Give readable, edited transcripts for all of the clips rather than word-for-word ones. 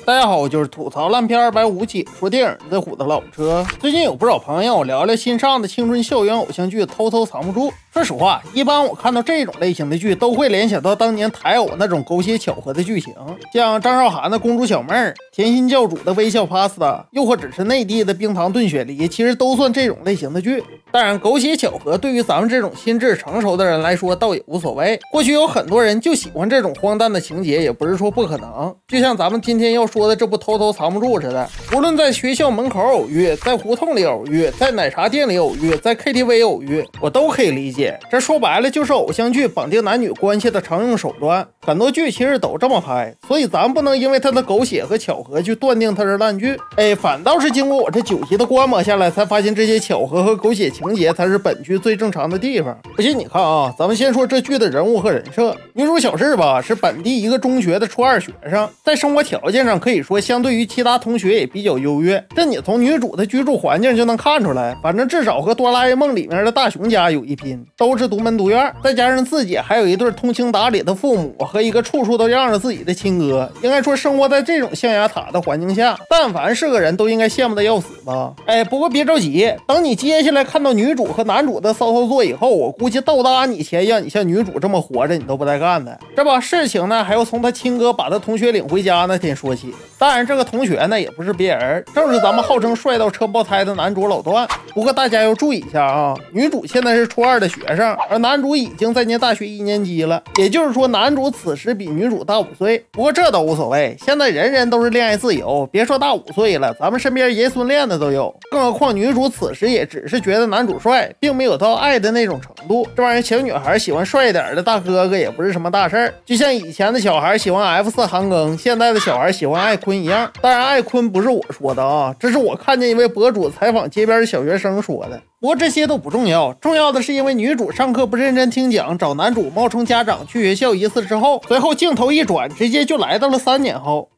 大家好，我就是吐槽烂片257，说电影的虎的老车。最近有不少朋友让我聊聊新上的青春校园偶像剧《偷偷藏不住》。说实话，一般我看到这种类型的剧，都会联想到当年台偶那种狗血巧合的剧情，像张韶涵的《公主小妹儿》、甜心教主的《微笑 Pasta》，又或者是内地的《冰糖炖雪梨》，其实都算这种类型的剧。当然，狗血巧合对于咱们这种心智成熟的人来说，倒也无所谓。或许有很多人就喜欢这种荒诞的情节，也不是说不可能。就像咱们今天要说的这部《偷偷藏不住》似的，无论在学校门口偶遇，在胡同里偶遇，在奶茶店里偶遇，在 KTV 偶遇，我都可以理解。这说白了就是偶像剧绑定男女关系的常用手段，很多剧其实都这么拍，所以咱们不能因为它的狗血和巧合去断定它是烂剧。反倒是经过我这9集的观摩下来，才发现这些巧合和狗血情节才是本剧最正常的地方。不信你看啊，咱们先说这剧的人物和人设。女主小智吧，是本地一个中学的初2学生，在生活条件上可以说相对于其他同学也比较优越，这你从女主的居住环境就能看出来，反正至少和哆啦 A 梦里面的大雄家有一拼，都是独门独院，再加上自己还有一对通情达理的父母和一个处处都让着自己的亲哥，应该说生活在这种象牙塔的环境下，但凡是个人都应该羡慕的要死吧。不过别着急，等你接下来看到女主和男主的骚操作以后，我估计倒搭你钱让你像女主这么活着你都不带干的。这把事情呢还要从他亲哥把他同学领回家那天说起。当然这个同学呢也不是别人，正是咱们号称帅到车爆胎的男主老段。不过大家要注意一下啊，女主现在是初2的学生，而男主已经在念大学1年级了，也就是说男主此时比女主大5岁。不过这都无所谓，现在人人都是恋爱自由，别说大5岁了，咱们身边爷孙恋的都有。更何况女主此时也只是觉得男主帅，并没有到爱的那种程度。这玩意儿小女孩喜欢帅一点的大哥哥也不是什么大事儿，就像以前的小孩喜欢 F4 韩庚，现在的小孩喜欢艾坤一样。当然艾坤不是我说的啊，这是我看见一位博主采访街边的小学生说的。不过这些都不重要，重要的是因为女主上课不认真听讲，找男主冒充家长去学校一次之后，随后镜头一转，直接就来到了3年后。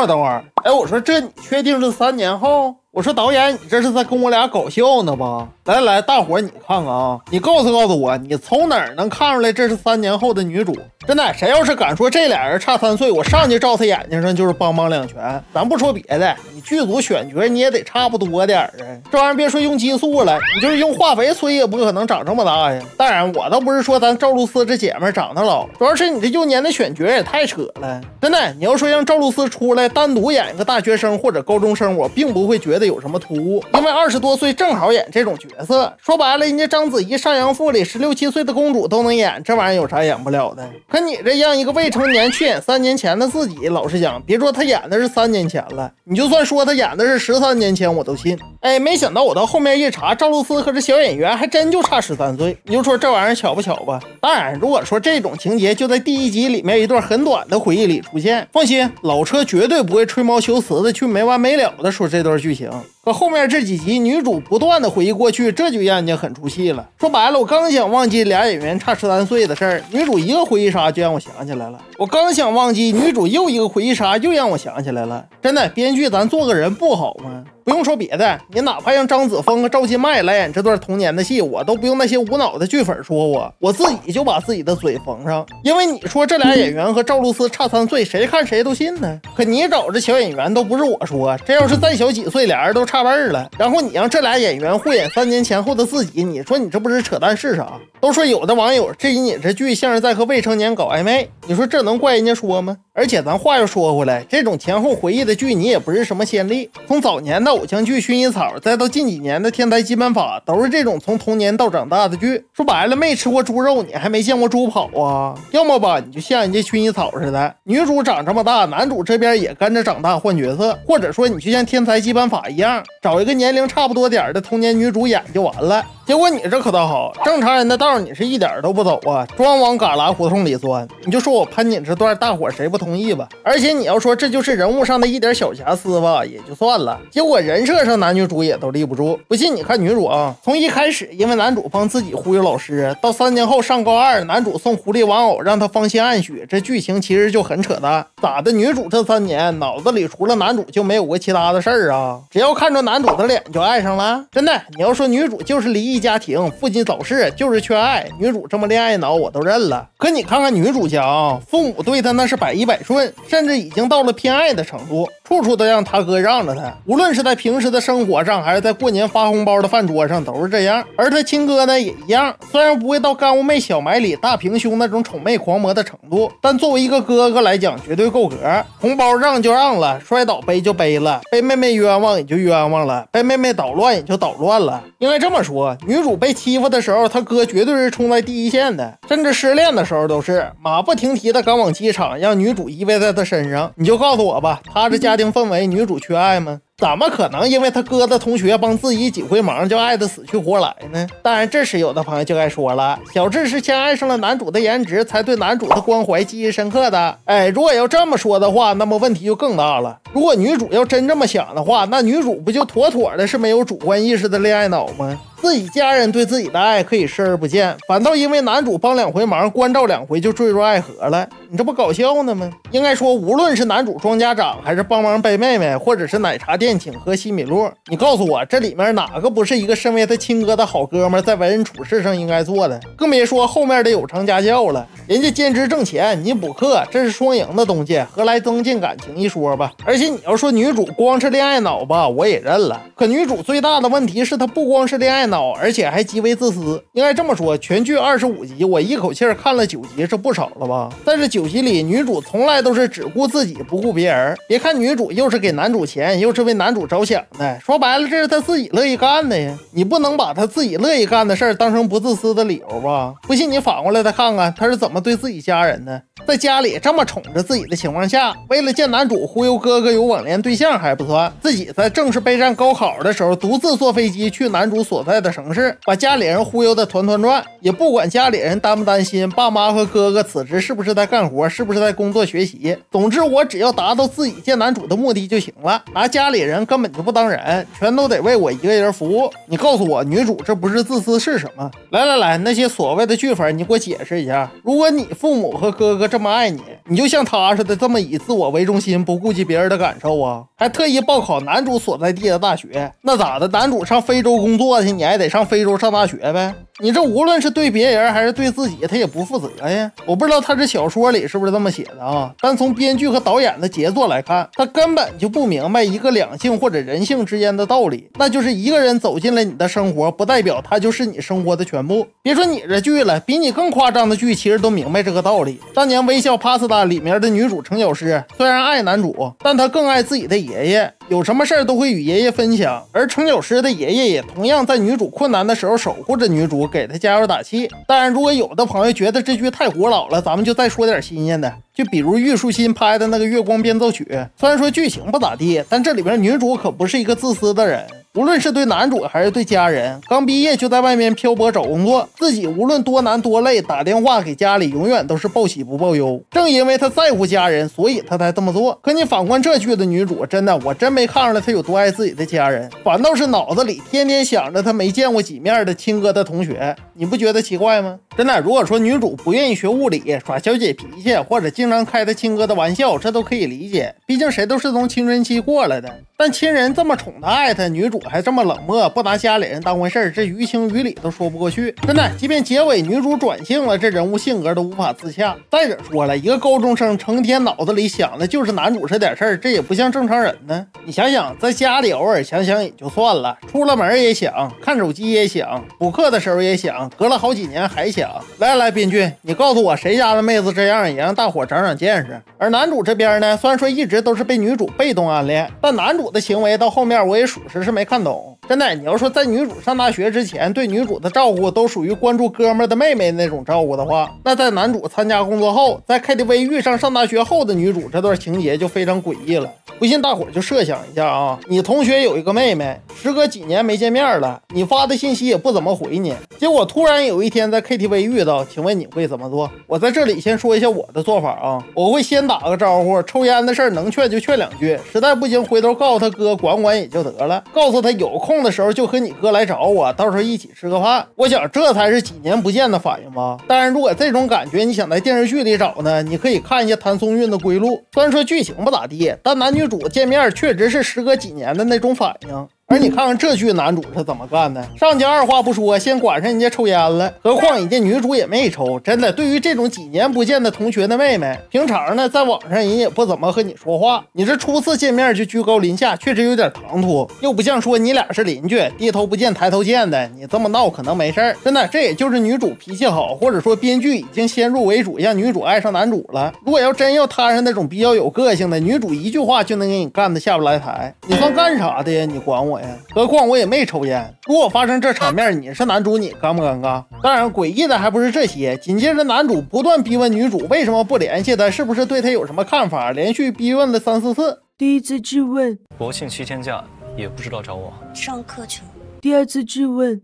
等会儿，我说这你确定是3年后？我说导演，你这是在跟我俩搞笑呢吧？来，大伙儿你看看啊，你告诉我，你从哪儿能看出来这是3年后的女主？真的，谁要是敢说这俩人差3岁，我上去照他眼睛上就是梆梆2拳。咱不说别的，你剧组选角你也得差不多点啊。这玩意儿别说用激素了，你就是用化肥催也不可能长这么大呀。当然，我倒不是说咱赵露思这姐们长得老，主要是你这幼年的选角也太扯了。真的，你要说让赵露思出来单独演一个大学生或者高中生，我并不会觉得有什么突兀，因为20多岁正好演这种角色。说白了，人家章子怡《上阳赋》里16、17岁的公主都能演，这玩意儿有啥演不了的？可你这让一个未成年去演3年前的自己，老实讲，别说他演的是3年前了，你就算说他演的是13年前，我都信。没想到我到后面一查，赵露思和这小演员还真就差13岁，你就说这玩意儿巧不巧吧？当然，如果说这种情节就在第1集里面一段很短的回忆里出现，放心，老车绝对不会吹毛求疵的去没完没了的说这段剧情。可后面这几集女主不断的回忆过去，这就让人家很出戏了。说白了，我刚想忘记俩演员差13岁的事儿，女主一个回忆杀就让我想起来了。我刚想忘记，女主又一个回忆杀又让我想起来了。真的，编剧咱做个人不好吗？不用说别的，你哪怕让张子枫和赵今麦来演这段童年的戏，我都不用那些无脑的剧粉说我自己就把自己的嘴缝上。因为你说这俩演员和赵露思差3岁，谁看谁都信呢。可你找这小演员都不是我说，这要是再小几岁，俩人都差辈儿了，然后你让这俩演员互演3年前后的自己，你说你这不是扯淡是啥？都说有的网友质疑你这剧像是在和未成年搞暧昧，你说这能怪人家说吗？而且咱话又说回来，这种前后回忆的剧你也不是什么先例，从早年的偶像剧《薰衣草》，再到近几年的《天才基本法》，都是这种从童年到长大的剧。说白了，没吃过猪肉，你还没见过猪跑啊？要么吧，你就像人家《薰衣草》似的，女主长这么大，男主这边也跟着长大换角色，或者说你就像《天才基本法》一样，找一个年龄差不多点的童年女主演就完了。结果你这可倒好，正常人的道你是一点都不走啊，专往旮旯胡同里钻。你就说我喷你这段，大伙谁不同同意吧。而且你要说这就是人物上的一点小瑕疵吧，也就算了，结果人设上男女主也都立不住。不信你看女主啊，从一开始因为男主帮自己忽悠老师，到3年后上高2，男主送狐狸玩偶让他芳心暗许，这剧情其实就很扯淡。咋的？女主这3年脑子里除了男主就没有过其他的事儿啊？只要看着男主的脸就爱上了？真的，你要说女主就是离异家庭，父亲早逝，就是缺爱，女主这么恋爱脑我都认了。可你看看女主家啊，父母对她那是百依百顺，甚至已经到了偏爱的程度，处处都让他哥让着她，无论是在平时的生活上，还是在过年发红包的饭桌上都是这样。而他亲哥呢也一样，虽然不会到干物妹小埋里大平胸那种宠妹狂魔的程度，但作为一个哥哥来讲绝对够格。红包让就让了，摔倒背就背了，被妹妹冤枉也就冤枉了，被妹妹捣乱也就捣乱了。应该这么说，女主被欺负的时候，他哥绝对是冲在第一线的，甚至失恋的时候都是马不停蹄的赶往机场，让女主依偎在他身上。你就告诉我吧，他这家庭氛围，女主缺爱吗？怎么可能因为他哥的同学帮自己几回忙就爱得死去活来呢？当然这时有的朋友就该说了，小智是先爱上了男主的颜值，才对男主的关怀记忆深刻的。如果要这么说的话，那么问题就更大了。如果女主要真这么想的话，那女主不就妥妥的是没有主观意识的恋爱脑吗？自己家人对自己的爱可以视而不见，反倒因为男主帮2回忙，关照2回就坠入爱河了，你这不搞笑呢吗？应该说，无论是男主装家长，还是帮忙背妹妹，或者是奶茶店请喝西米露，你告诉我这里面哪个不是一个身为他亲哥的好哥们在为人处事上应该做的？更别说后面的有偿家教了，人家兼职挣钱，你补课，这是双赢的东西，何来增进感情一说吧？而且你要说女主光是恋爱脑吧，我也认了，可女主最大的问题是她不光是恋爱脑，而且还极为自私。应该这么说，全剧25集，我一口气看了9集，是不少了吧？在这9集里，女主从来都是只顾自己不顾别人。别看女主又是给男主钱，又是为男主着想的，说白了这是她自己乐意干的呀。你不能把她自己乐意干的事儿当成不自私的理由吧？不信你反过来再看看她是怎么对自己家人的。在家里这么宠着自己的情况下，为了见男主忽悠哥哥有网恋对象还不算，自己在正式备战高考的时候独自坐飞机去男主所在的城市，把家里人忽悠的团团转，也不管家里人担不担心爸妈和哥哥此时是不是在干活，是不是在工作学习。总之我只要达到自己见男主的目的就行了，拿家里人根本就不当人，全都得为我一个人服务。你告诉我女主这不是自私是什么？来，那些所谓的剧粉你给我解释一下，如果你父母和哥哥这么爱你，你就像他似的这么以自我为中心，不顾及别人的感受啊，还特意报考男主所在地的大学，那咋的？男主上非洲工作去，你还得上非洲上大学呗？你这无论是对别人还是对自己，他也不负责呀。我不知道他这小说里是不是这么写的啊，但从编剧和导演的杰作来看，他根本就不明白一个两性或者人性之间的道理，那就是一个人走进了你的生活，不代表他就是你生活的全部。别说你这剧了，比你更夸张的剧其实都明白这个道理。当年《微笑 Pasta》里面的女主程小诗虽然爱男主，但她更爱自己的爷爷，有什么事儿都会与爷爷分享，而程小诗的爷爷也同样在女主困难的时候守护着女主，给她加油打气。当然如果有的朋友觉得这剧太古老了，咱们就再说点新鲜的，就比如虞书欣拍的那个月光变奏曲，虽然说剧情不咋地，但这里边女主可不是一个自私的人，无论是对男主还是对家人，刚毕业就在外面漂泊找工作，自己无论多难多累，打电话给家里永远都是报喜不报忧。正因为他在乎家人，所以他才这么做。可你反观这剧的女主，真的我真没看出来她有多爱自己的家人，反倒是脑子里天天想着她没见过几面的亲哥的同学，你不觉得奇怪吗？真的，如果说女主不愿意学物理，耍小姐脾气，或者经常开她亲哥的玩笑，这都可以理解，毕竟谁都是从青春期过来的。但亲人这么宠她爱她，女主还这么冷漠，不拿家里人当回事儿，这于情于理都说不过去。真的，即便结尾女主转性了，这人物性格都无法自洽。再者说了，一个高中生成天脑子里想的就是男主这点事儿，这也不像正常人呢。你想想，在家里偶尔想想也就算了，出了门也想，看手机也想，补课的时候也想，隔了好几年还想。来，编剧，你告诉我谁家的妹子这样，也让大伙长长见识。而男主这边呢，虽然说一直都是被女主被动暗恋，但男主的行为到后面我也属实是没看懂。真的，你要说在女主上大学之前，对女主的照顾都属于关注哥们儿的妹妹那种照顾的话，那在男主参加工作后，在 KTV 遇上上大学后的女主，这段情节就非常诡异了。不信大伙儿就设想一下啊，你同学有一个妹妹，时隔几年没见面了，你发的信息也不怎么回你，结果突然有一天在 KTV 遇到，请问你会怎么做？我在这里先说一下我的做法啊，我会先打个招呼，抽烟的事儿能劝就劝两句，实在不行回头告诉他哥管管也就得了，告诉他有空的时候就和你哥来找我，到时候一起吃个饭。我想这才是几年不见的反应吧。当然，如果这种感觉你想在电视剧里找呢，你可以看一下谭松韵的《归路》，虽然说剧情不咋地，但男女主见面确实是时隔几年的那种反应。而你看看这剧男主是怎么干的，上去二话不说先管上人家抽烟了，何况人家女主也没抽。真的，对于这种几年不见的同学的妹妹，平常呢在网上人也不怎么和你说话，你这初次见面就居高临下，确实有点唐突，又不像说你俩是邻居，低头不见抬头见的，你这么闹可能没事儿。真的，这也就是女主脾气好，或者说编剧已经先入为主，让女主爱上男主了。如果要真要摊上那种比较有个性的女主，一句话就能给你干得下不来台，你算干啥的呀？你管我呀？何况我也没抽烟。如果发生这场面，你是男主，你尴不尴尬？当然，诡异的还不是这些。紧接着，男主不断逼问女主为什么不联系他，是不是对他有什么看法，连续逼问了3、4次。第一次质问，国庆7天假也不知道找我。上课去了。第二次质问，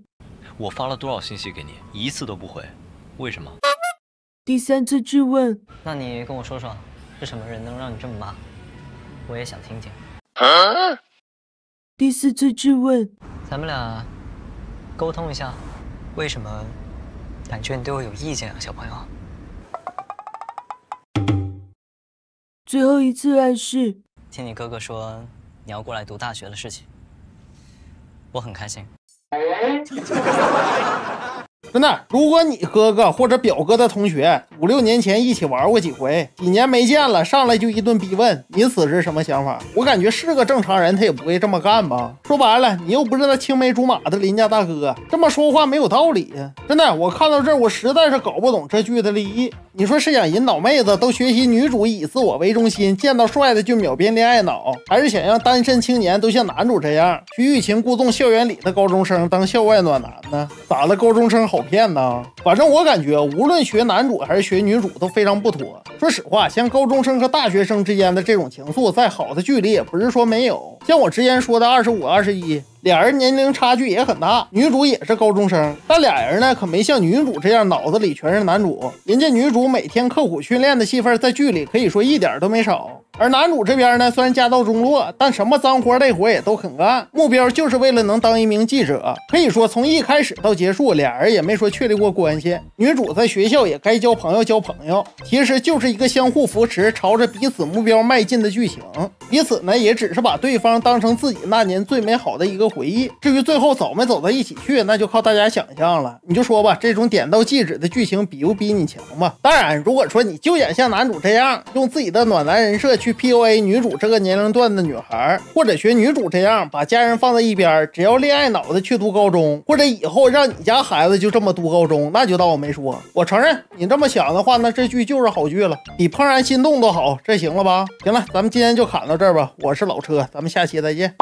我发了多少信息给你，一次都不回，为什么？第三次质问，那你跟我说说，是什么人能让你这么骂？我也想听听。第四次质问，咱们俩沟通一下，为什么感觉你对我有意见啊，小朋友？最后一次暗示，听你哥哥说你要过来读大学的事情，我很开心。真的，如果你哥哥或者表哥的同学5、6年前一起玩过几回，几年没见了，上来就一顿逼问，你此时什么想法？我感觉是个正常人他也不会这么干吧。说白了，你又不是那青梅竹马的邻家大哥，这么说话没有道理呀。真的，我看到这儿我实在是搞不懂这剧的立意。你说是想引导妹子都学习女主以自我为中心，见到帅的就秒变恋爱脑，还是想让单身青年都像男主这样去欲擒故纵校园里的高中生当校外暖男呢？咋了，高中生好骗呢？反正我感觉无论学男主还是学女主都非常不妥。说实话，像高中生和大学生之间的这种情愫，在好的剧里也不是说没有。像我之前说的25、21，俩人年龄差距也很大，女主也是高中生，但俩人呢可没像女主这样脑子里全是男主。人家女主每天刻苦训练的戏份在剧里可以说一点都没少。而男主这边呢，虽然家道中落，但什么脏活累活也都肯干，目标就是为了能当一名记者。可以说从一开始到结束，俩人也没说确立过关系。女主在学校也该交朋友交朋友，其实就是一个相互扶持，朝着彼此目标迈进的剧情。彼此呢也只是把对方当成自己那年最美好的一个回忆。至于最后走没走到一起去，那就靠大家想象了。你就说吧，这种点到即止的剧情比不比你强吧？当然，如果说你就想像男主这样，用自己的暖男人设去 PUA 女主这个年龄段的女孩，或者学女主这样把家人放在一边，只要恋爱脑的去读高中，或者以后让你家孩子就这么读高中，那就当我没说。我承认你这么想的话，那这剧就是好剧了，比怦然心动都好，这行了吧？行了，咱们今天就侃到这儿吧。我是老车，咱们下期再见。